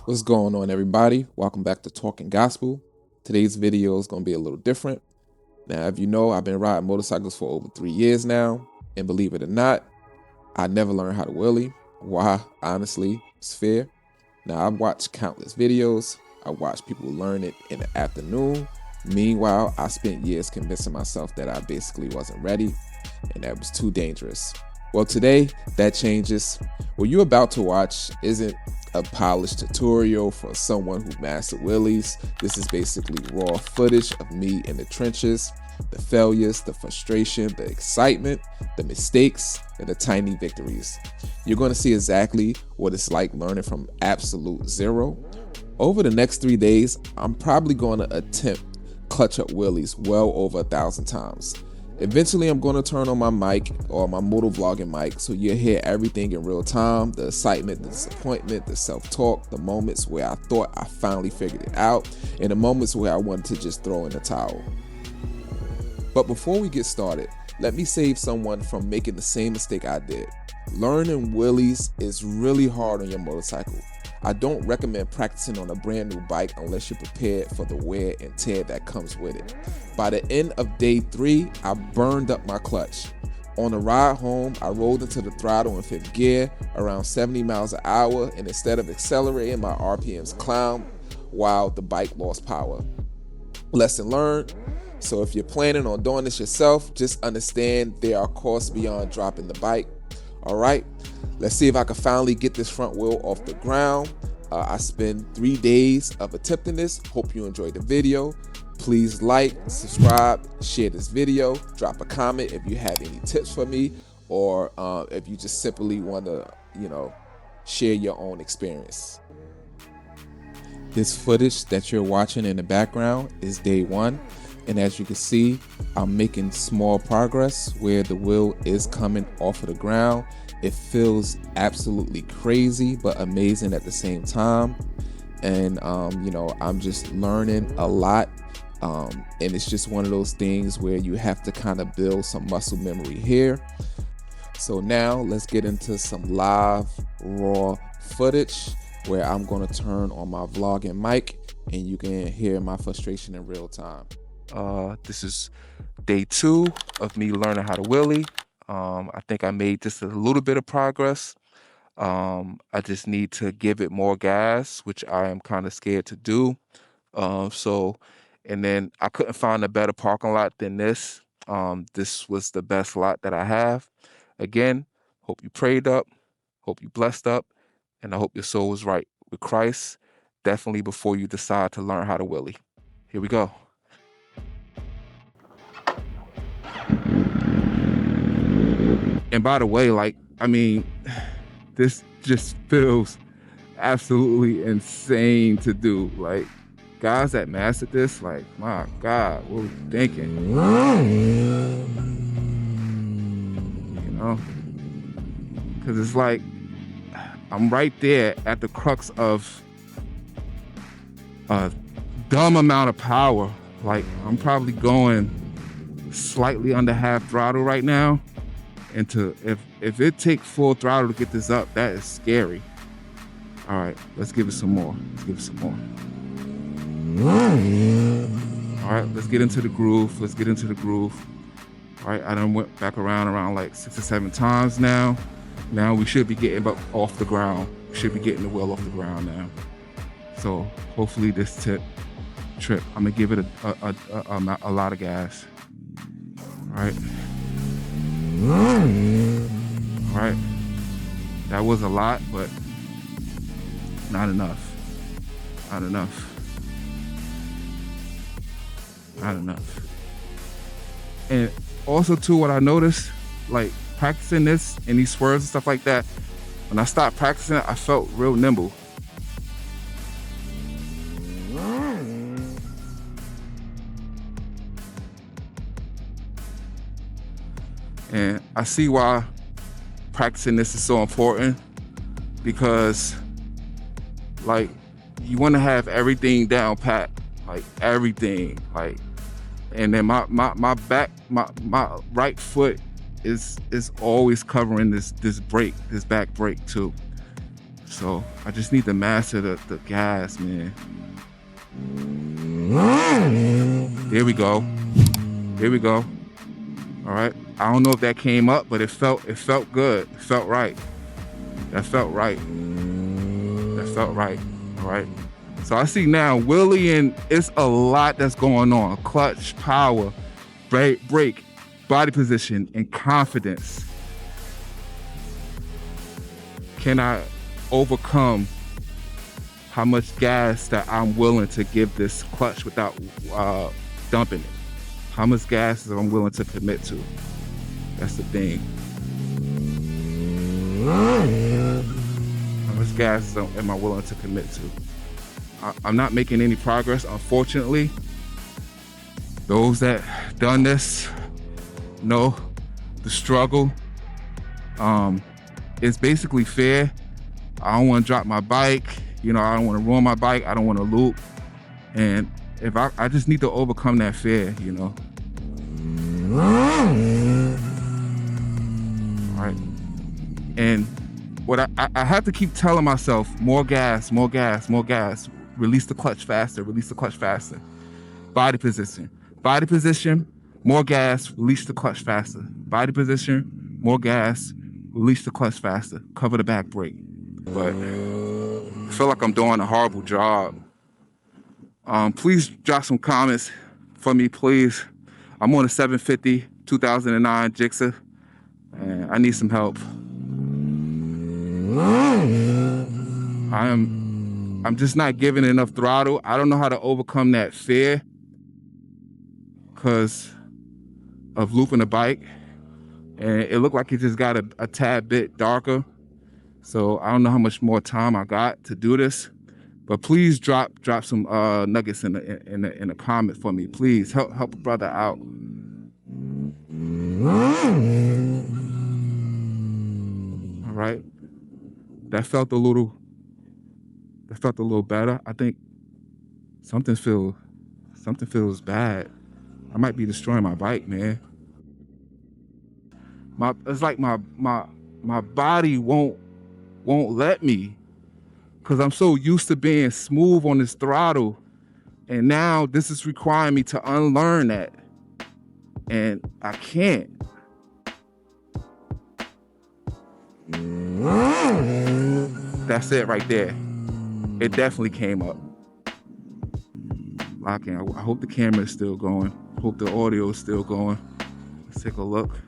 What's going on, everybody? Welcome back to Talking Gospel. Today's video is going to be a little different. Now, if you know, I've been riding motorcycles for over 3 years now, and believe it or not, I never learned how to wheelie. Why? Honestly, it's fear. Now, I've watched countless videos. I watched people learn it in the afternoon. Meanwhile, I spent years convincing myself that I basically wasn't ready and that was too dangerous. Well, today that changes. What you're about to watch isn't a polished tutorial for someone who mastered wheelies. This is basically raw footage of me in the trenches, the failures, the frustration, the excitement, the mistakes, and the tiny victories. You're going to see exactly what it's like learning from absolute zero. Over the next 3 days, I'm probably going to attempt clutch up wheelies well over 1,000 times. Eventually, I'm going to turn on my mic or my motor vlogging mic so you'll hear everything in real time, the excitement, the disappointment, the self-talk, the moments where I thought I finally figured it out, and the moments where I wanted to just throw in the towel. But before we get started, let me save someone from making the same mistake I did. Learning wheelies is really hard on your motorcycle. I don't recommend practicing on a brand new bike unless you're prepared for the wear and tear that comes with it. By the end of day 3, I burned up my clutch. On the ride home, I rolled into the throttle in 5th gear around 70 miles an hour, and instead of accelerating, my RPMs climbed while the bike lost power. Lesson learned. So if you're planning on doing this yourself, just understand there are costs beyond dropping the bike. All right, let's see if I can finally get this front wheel off the ground. I spent 3 days of attempting this. Hope you enjoyed the video. Please like, subscribe, share this video, drop a comment if you have any tips for me, or if you just simply want to, share your own experience. This footage that you're watching in the background is day 1. And as you can see, I'm making small progress where the wheel is coming off of the ground. It feels absolutely crazy, but amazing at the same time. And, I'm just learning a lot. And it's just one of those things where you have to kind of build some muscle memory here. So now let's get into some live, raw footage where I'm going to turn on my vlogging mic and you can hear my frustration in real time. This is day 2 of me learning how to wheelie. I think I made just a little bit of progress. I just need to give it more gas, which I am kind of scared to do. And then I couldn't find a better parking lot than this. This was the best lot that I have. Again, hope you prayed up, hope you blessed up, and I hope your soul is right with Christ, definitely before you decide to learn how to wheelie. Here we go. And by the way, this just feels absolutely insane to do. Like, guys that mastered this, like, my God, what were you thinking? Because it's like, I'm right there at the crux of a dumb amount of power. Like, I'm probably going slightly under half throttle right now. And if it takes full throttle to get this up, that is scary. All right, let's give it some more. All right, let's get into the groove. All right, I done went back around like 6 or 7 times now. Now we should be getting off the ground. We should be getting the wheel off the ground now. So hopefully this trip, I'm gonna give it a lot of gas. All right. All right, that was a lot, but not enough. And also too, what I noticed, like practicing this and these swerves and stuff like that, when I stopped practicing, I felt real nimble. And I see why practicing this is so important, because like you want to have everything down pat, like everything, like, and then my right foot is always covering this brake, this back brake too. So I just need to master the gas, man. There we go. There we go. All right. I don't know if that came up, but it felt good. It felt right. That felt right. That felt right. All right. So I see now wheelie, it's a lot that's going on. Clutch, power, brake, body position, and confidence. Can I overcome how much gas that I'm willing to give this clutch without dumping it? How much gas am I willing to commit to? That's the thing. How much gas am I willing to commit to? I'm not making any progress, unfortunately. Those that done this know the struggle. It's basically fair. I don't want to drop my bike. You know, I don't want to ruin my bike. I don't want to loop. And if I just need to overcome that fear, you know. All right. And what I have to keep telling myself, more gas, more gas, more gas. Release the clutch faster, release the clutch faster. Body position, more gas, release the clutch faster. Body position, more gas, release the clutch faster. Cover the back brake. But I feel like I'm doing a horrible job. Please drop some comments for me, please. I'm on a 750 2009 Gixxer, and I need some help. I'm just not giving enough throttle. I don't know how to overcome that fear because of looping the bike, and it looked like it just got a tad bit darker. So I don't know how much more time I got to do this, but please drop some nuggets in the comment for me. Please help a brother out. All right, that felt a little better. I think something feels bad. I might be destroying my bike, man. It's like my body won't let me, because I'm so used to being smooth on this throttle, and now this is requiring me to unlearn that, and I can't. That's it right there. It definitely came up. Locking. I hope the camera is still going. Hope the audio is still going. Let's take a look.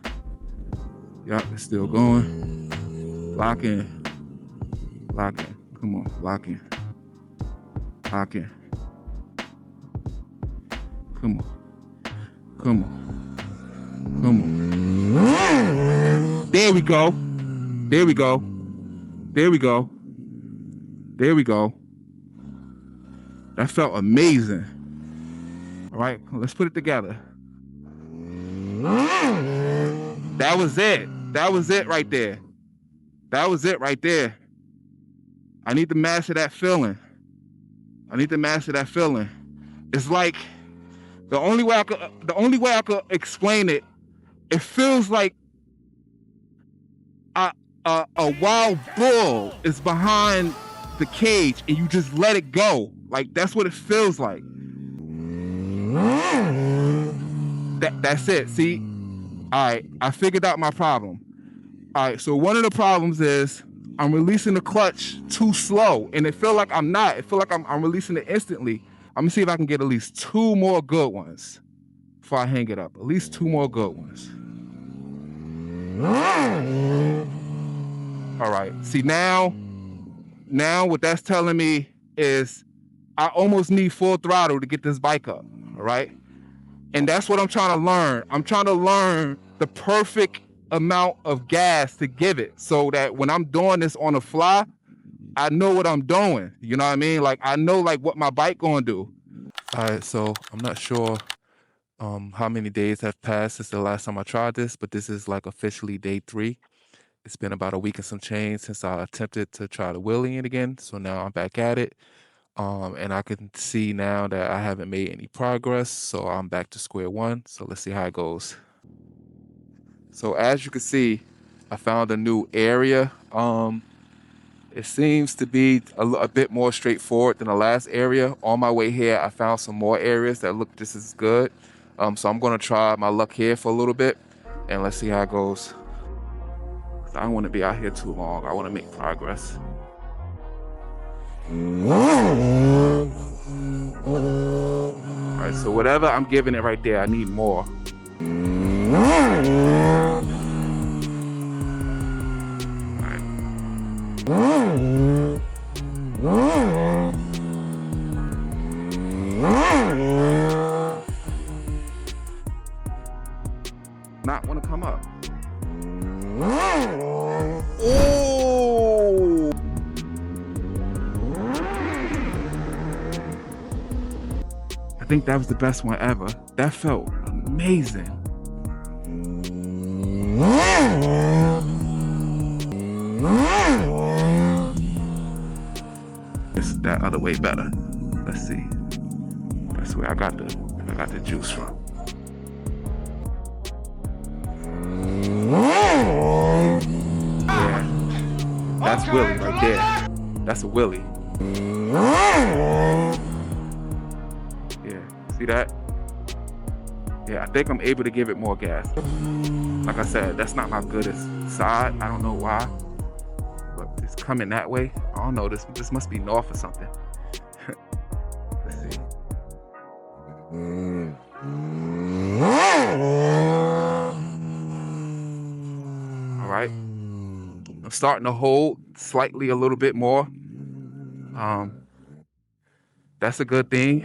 Yup, it's still going. Lock in. Come on, lock in. Come on. There we go. That felt amazing. All right, let's put it together. That was it right there. I need to master that feeling. It's like the only way I could explain it. It feels like a wild bull is behind the cage and you just let it go. Like, that's what it feels like. That's it. See? All right, I figured out my problem. All right, so one of the problems is I'm releasing the clutch too slow, and it feel like I'm not. It feel like I'm releasing it instantly. I'm gonna see if I can get at least 2 more good ones before I hang it up. At least 2 more good ones. All right, see now what that's telling me is I almost need full throttle to get this bike up, all right? And that's what I'm trying to learn. I'm trying to learn the perfect amount of gas to give it so that when I'm doing this on the fly, I know what I'm doing. You know what I mean? Like, I know like what my bike gonna do. All right, so I'm not sure how many days have passed since the last time I tried this, but this is like officially day 3. It's been about a week and some change since I attempted to try the wheelie again. So now I'm back at it. And I can see now that I haven't made any progress. So I'm back to square one. So let's see how it goes. So as you can see, I found a new area. It seems to be a bit more straightforward than the last area. On my way here, I found some more areas that look just as good. So I'm gonna try my luck here for a little bit, and let's see how it goes. I don't want to be out here too long. I want to make progress. All right, so whatever I'm giving it right there, I need more. Not want to come up. Oh! I think that was the best one ever. That felt amazing. That other way better. Let's see. That's where I got the juice from. Yeah, that's Wheelie right there. That's a Wheelie. Yeah, see that? Yeah, I think I'm able to give it more gas. Like I said, that's not my goodest side. I don't know why, but it's coming that way. I don't know. This must be north or something. Let's see. All right. I'm starting to hold slightly a little bit more. That's a good thing.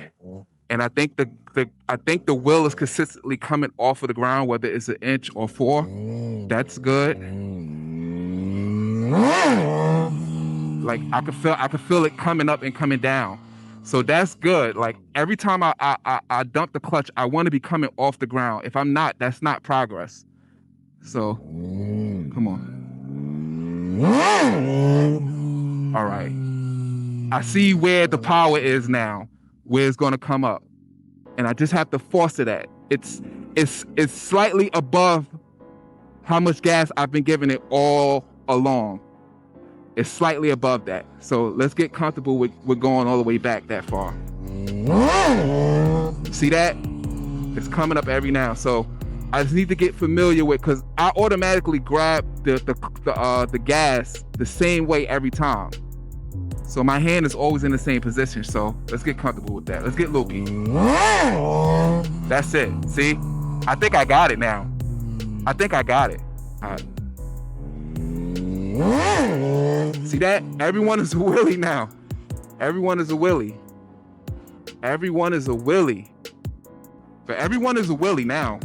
And I think the wheel is consistently coming off of the ground, whether it's an inch or 4. That's good. Like I could feel it coming up and coming down. So that's good. Like every time I dump the clutch, I want to be coming off the ground. If I'm not, that's not progress. So come on. All right. I see where the power is now, where it's gonna come up. And I just have to force it at. It's slightly above how much gas I've been giving it all along. It's slightly above that. So let's get comfortable with going all the way back that far. See that? It's coming up every now. So I just need to get familiar with, because I automatically grab the gas the same way every time. So my hand is always in the same position. So let's get comfortable with that. Let's get loopy. That's it. See? I think I got it now. I think I got it. All right. See that? Everyone is a Wheelie now. Everyone is a Wheelie. Everyone is a Wheelie. But everyone is a Wheelie now.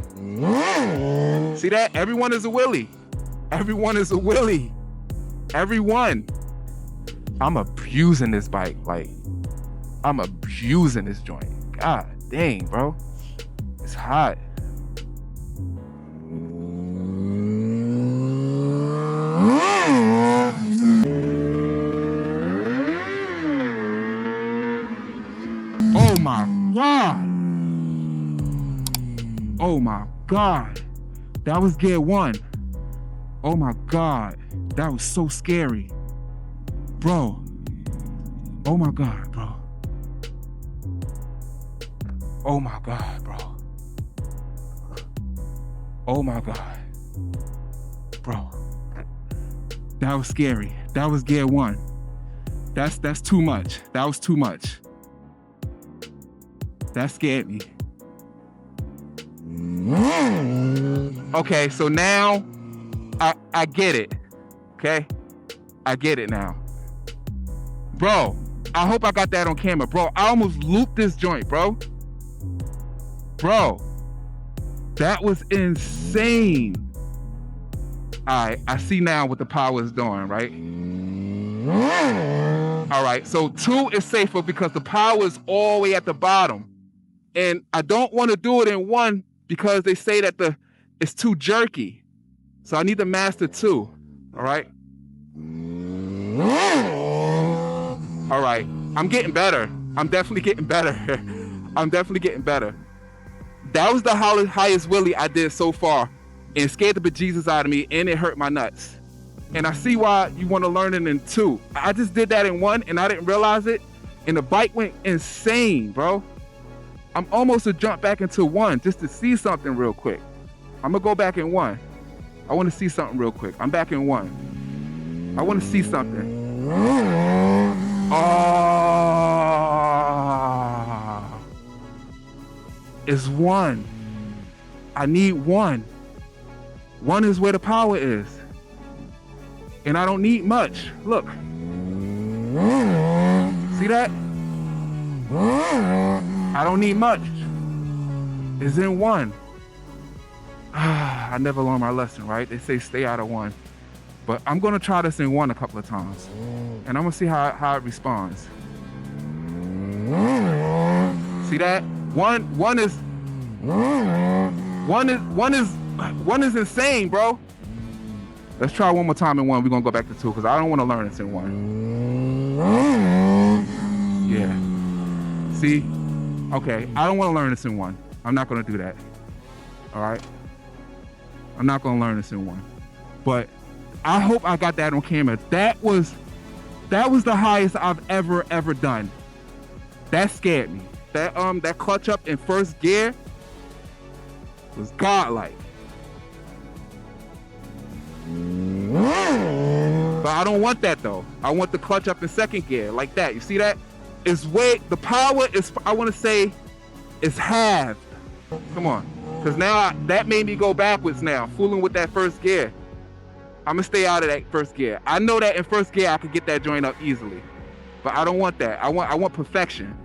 See that? Everyone is a Wheelie. Everyone is a Wheelie. Everyone. I'm abusing this bike. Like, I'm abusing this joint. God dang, bro. It's hot. Oh my God. Oh my God. That was gear 1. Oh my God. That was so scary. Bro. Oh my God, bro. Oh my God, bro. Oh my God. Bro. That was scary. That was gear 1. That's too much. That was too much. That scared me. Okay, so now I get it. Okay? I get it now. Bro, I hope I got that on camera. Bro, I almost looped this joint, bro. Bro, that was insane. All right, I see now what the power is doing, right? All right, so 2 is safer because the power is all the way at the bottom. And I don't want to do it in 1 because they say that it's too jerky. So I need to master 2, all right? All right, I'm getting better. I'm definitely getting better. I'm definitely getting better. That was the highest wheelie I did so far. and it scared the bejesus out of me, and it hurt my nuts. And I see why you want to learn it in 2. I just did that in 1, and I didn't realize it, and the bike went insane, bro. I'm almost to jump back into 1 just to see something real quick. I'm gonna go back in 1. I want to see something real quick. I'm back in 1. I want to see something. Oh, it's 1. I need 1. 1 is where the power is. And I don't need much. Look. See that? I don't need much. It's in 1. I never learned my lesson, right? They say stay out of 1. But I'm going to try this in 1 a couple of times. And I'm going to see how it responds. See that? One is insane, bro. Let's try one more time in 1. We're gonna go back to 2 because I don't want to learn this in 1. Yeah. See? Okay. I don't want to learn this in 1. I'm not gonna do that. All right. I'm not gonna learn this in 1. But I hope I got that on camera. That was the highest I've ever done. That scared me. That clutch up in first gear was godlike. But I don't want that though. I want the clutch up in second gear like that. You see that? It's the power is, I want to say, it's halved. Come on. Because now that made me go backwards now, fooling with that first gear. I'm going to stay out of that first gear. I know that in first gear I could get that joint up easily. But I don't want that. I want perfection.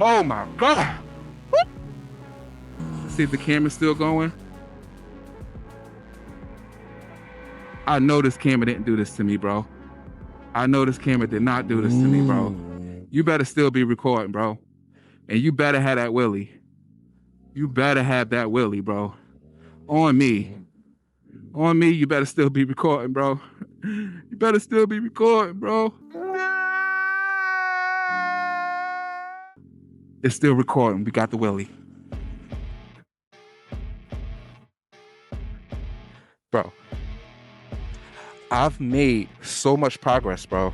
Oh my God. Let's see if the camera's still going. I know this camera didn't do this to me, bro. I know this camera did not do this to me, bro. You better still be recording, bro. And you better have that wheelie. You better have that wheelie, bro. On me. On me, you better still be recording, bro. You better still be recording, bro. It's still recording. We got the wheelie. Bro, I've made so much progress, bro.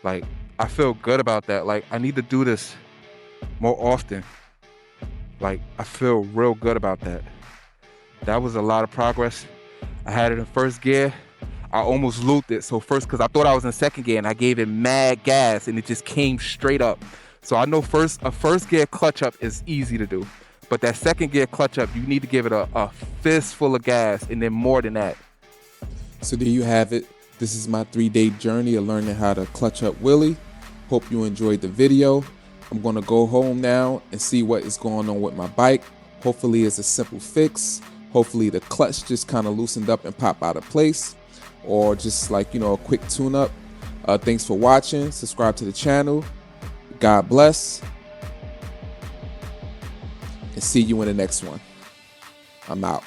Like, I feel good about that. Like, I need to do this more often. Like, I feel real good about that. That was a lot of progress. I had it in first gear. I almost looped it. So first, because I thought I was in second gear and I gave it mad gas and it just came straight up. So I know a first gear clutch up is easy to do. But that second gear clutch up, you need to give it a fistful of gas and then more than that. So there you have it. This is my 3-day journey of learning how to clutch up wheelie. Hope you enjoyed the video. I'm going to go home now and see what is going on with my bike. Hopefully it's a simple fix. Hopefully the clutch just kind of loosened up and popped out of place, or just like, a quick tune-up. Thanks for watching. Subscribe to the channel. God bless. And see you in the next one. I'm out.